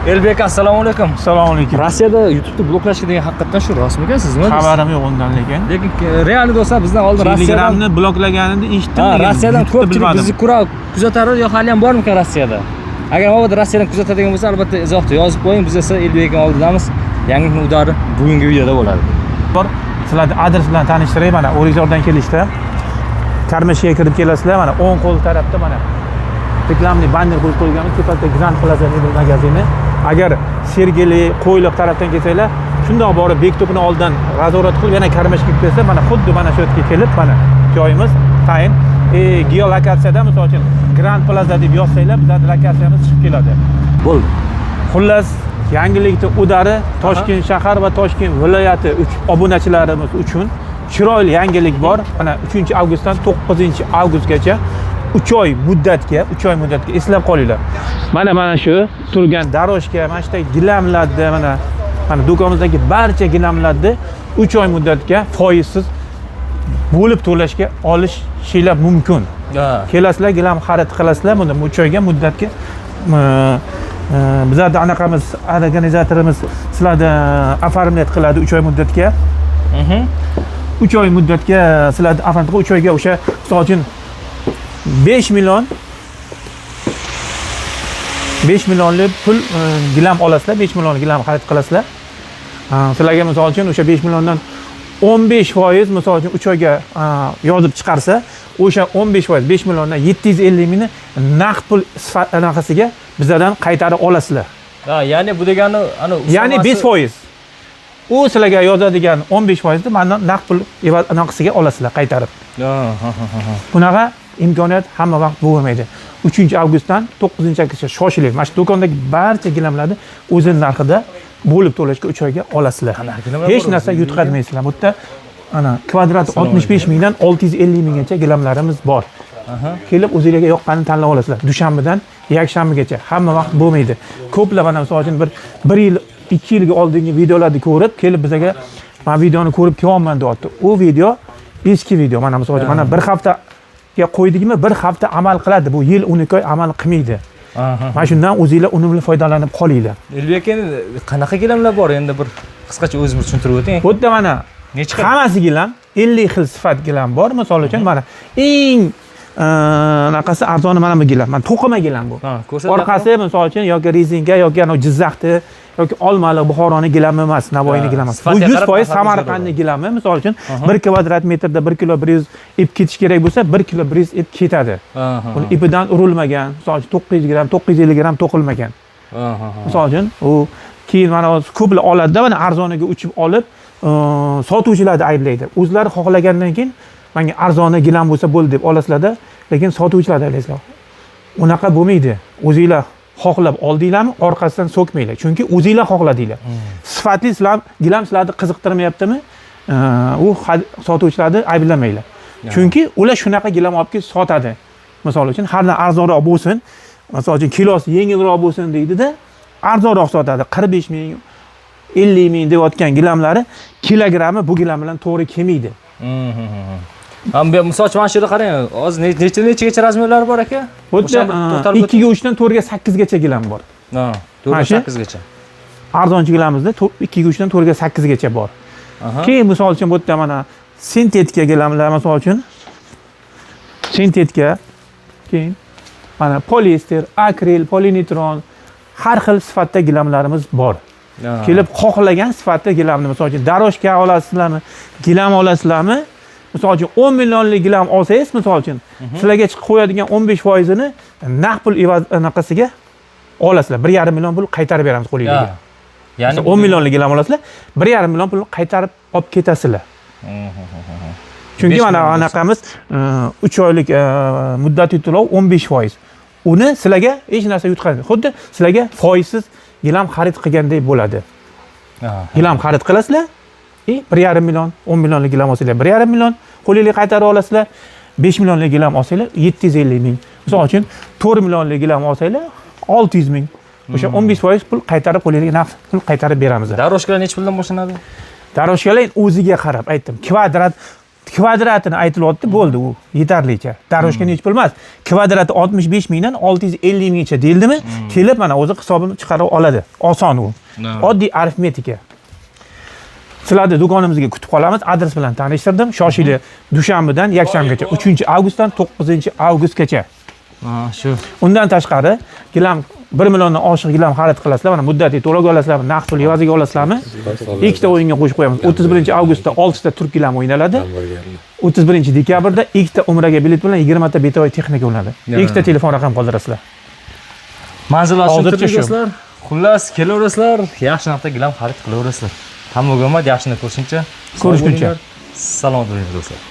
Elbek, assalomu alaykum. Assalomu alaykum. Rossiyada YouTube'da bloklash degan haqiqatan shu rostmikan, sizmi? Xabarim yo'q undan lekin. Lekin real do'stlar bizdan oldin Rossiyadan Telegramni bloklaganini eshitdim. Rossiyadan ko'pchilik bizni kuzatadi, yo hali ham bormikan Rossiyada? Agar hozir Rossiyadan kuzatadigan bo'lsa, albatta izohda yozib qo'ying. Biz esa Elbekning oldidamiz. Yangi udari bugungi videoda bo'ladi. Sizlarni adres bilan tanishtiray. Mana O'rizordan kelishda Karmashga kirib kelasizlar. Mana o'ng qo'l tarafda mana reklamli banner qo'yib qo'yganmiz. Tepada Grand Plaza Mebel magazini. Agar Sergeli, Qo'yliq tarafdan kelsanglar, shundoq borib Bekto'pni oldidan nazorat qilib yana Karmashga kirib kelsa, mana xuddi mana shu yerga kelib, mana joyimiz tayin. Geolokatsiyada misol uchun Grand Plaza deb yozsanglar, bizning lokatsiyamiz chiqib keladi. Bo'ldi. Xullas, yangilikni udari Toshkent shahar va Toshkent viloyati obunachilarimiz uchun chiroyli yangilik bor. Mana 3-avgustdan 9-avgustgacha 3 oy muddatga eslab qolinglar. Mana shu turgan daroshka, mana shu gilamlarni mana do'konimizdagi barcha gilamlarni 3 oy muddatga foizsiz bo'lib to'lashga olishinglar mumkin. Kelasizlar, gilam xarid qilasizlar, bunda 3 oyga muddatga bizlarda anaqamiz, organizatorimiz sizlarni оформлять qiladi 3 oy muddatga. 3 oy muddatga sizlarni оформлять 3 oyga o'sha misol uchun 5 millionlik pul gilam olasizlar, 5 millionlik gilam xarid qilasizlar. Sizlarga misol uchun o'sha 5 milliondan 15% misol uchun 3 oyga yozib chiqarsa, o'sha 15% 5 milliondan 750 mingni naqd pul anaqasiga bizlardan qaytarib olasizlar. Ya'ni bu degani ya'ni 5%. U sizlarga yozadigan 15% ni mendan naqd pul anaqasiga olasizlar qaytarib. Bunaqa imkoniyat hamma vaqt bo'lmaydi. 3-avgustdan 9-avgustgacha shoshiling. Mana shu do'kondagi barcha gilamlarni o'zining narxida bo'lib to'lashga 3 oyga olasizlar. Hech narsa yutqazmaysizlar. Bu yerda ana kvadrat 65 mingdan 650 minggacha gilamlarimiz bor. Kelib o'zingizga yoqqanini tanlab olasizlar. Dushanbadan yakshanbagacha hamma vaqt bo'lmaydi. Ko'plar mana misol uchun 1 yil 2 yilga oldingi videolarni ko'rib, kelib bizga "Men videoni ko'rib kelyapman" deyapti. U video eski video. Mana misol uchun mana 1 haftaga qo'ydikmi, 1 hafta amal qiladi. Bu yil 12 oy amal qilmaydi. Mana shundan o'zingizlar unumli foydalanib qolinglar. Elbek, endi qanaqa gilamlar bor? Endi bir qisqacha o'zingiz tushuntirib o'ting. Bu yerda mana hammasi gilam, 50 xil sifat gilam bor. Misol uchun mana eng naqasi arzoni mana bu gilam. Mana to'qima gilam bu. Orqasi misol uchun yoki rezinka yoki ana Jizzaxda yoki Olmaliq, Buxoroning gilami emas, Navoiyning gilami emas. Bu 100% Samarqandning gilami. Misol uchun 1 kvadrat metrda 1 kilo 100 ip ketish kerak bo'lsa, 1 kilo 100 ip ketadi. Uni ipidan urilmagan, misol uchun 900 gram, 950 gram to'qilmagan. Misol uchun u keyin mana ko'plar oladi-da, mana arzoniga uchib olib, sotuvchilarni ayblaydi. O'zlari xohlagandan keyin menga arzoni gilam bo'lsa bo'ldi deb olasizlar-da, lekin sotuvchilarni aylaysizlar. Unaqa bo'lmaydi. O'zingizlar xohlab oldinglarmi, orqasidan so'kmanglar. Chunki o'zingizlar xohladinglar. Sifatli gilam sizlarni qiziqtirmayaptimi? U sotuvchilarni ayblamanglar. Chunki ular shunaqa gilam olib kelib sotadi. Misol uchun har narsa arzonroq bo'lsin, misol uchun kilosi yengilroq bo'lsin deydi-da, arzonroq sotadi. 45 ming, 50 ming deyotgan gilamlari kilogrammi bu gilam bilan to'g'ri kelmaydi. Misol uchun mana shu yerda qarang, hozir nechagacha razmerlar bor aka? Bu yerda 2 ga 3 dan 4 ga 8 gacha gilam bor. 4 ga 8 gacha. Arzonchi gilamimizda 2 ga 3 dan 4 ga 8 gacha bor. Keyin misol uchun bu yerda mana sintetika gilamlar, misol uchun sintetika, keyin mana poliester, akril, polinitron har xil sifatda gilamlarimiz bor. Kelib xohlagan sifatda gilamni, misol uchun daroshka olasizlarmi, gilam olasizlarmi? Misol uchun 10 millionlik gilam olsangiz, misol uchun sizlarga chiqib qo'yadigan 15% ni naqd pul anaqasiga olasizlar. 1,5 million pul qaytarib beramiz qo'lingizga. Ya'ni 10 millionlik gilam olasizlar, 1,5 million pul qaytarib olib ketasizlar. Chunki mana anaqamiz 3 oylik muddatiy to'lov 15%. Uni sizlarga hech narsa yutqazmaydi. Xuddi sizlarga foizsiz gilam xarid qilgandek bo'ladi. Gilam xarid qilasizlar, 1,5 million, 10 millionlik gilam olsanglar 1,5 million qo'lingizga qaytarib olasizlar. 5 millionlik gilam olsanglar 750 ming. Misol uchun 4 millionlik gilam olsanglar 600 ming. O'sha 15% pul qaytarib qo'lingizga naqd pul qaytarib beramiz. Daroshkalar necha puldan boshlanadi? Daroshkalar o'ziga qarab aytdim. Kvadrat kvadratini aytilyapti, bo'ldi, u yetarlicha. Daroshka necha pul emas. Kvadrati 65 mingdan 650 minggacha deildimi? Kelib mana o'zi hisobini chiqarib oladi. Oson u. Oddiy arifmetika. Sizlarni do'konimizga kutib qolamiz. Adres bilan tanishtirdim. Shoshiling. Dushanbadan yakshanbagacha, 3-avgustdan 9-avgustgacha. Shu. Undan tashqari, gilam 1 milliondan oshiq gilam xarid qilasizlar. Mana muddatiy to'lov olasizlarmi, naqd pul evaziga olasizlarmi? Ikkita o'yinga qo'shib qo'yamiz. 31-avgustda 6 ta turk gilam o'ynaladi. 31-dekabrda ikkita umraga bilet bilan 20 ta betovoy texnika o'ynaladi. Ikkita telefon raqam qoldirasizlar. Manzil tushuntirasizlar. Xullas, kelaverasizlar, yaxshi narxda gilam xarid qilaverasizlar. Hammaga omad, yaxshini ko'rishguncha. Ko'rishguncha. Salomat bo'ling do'stlar.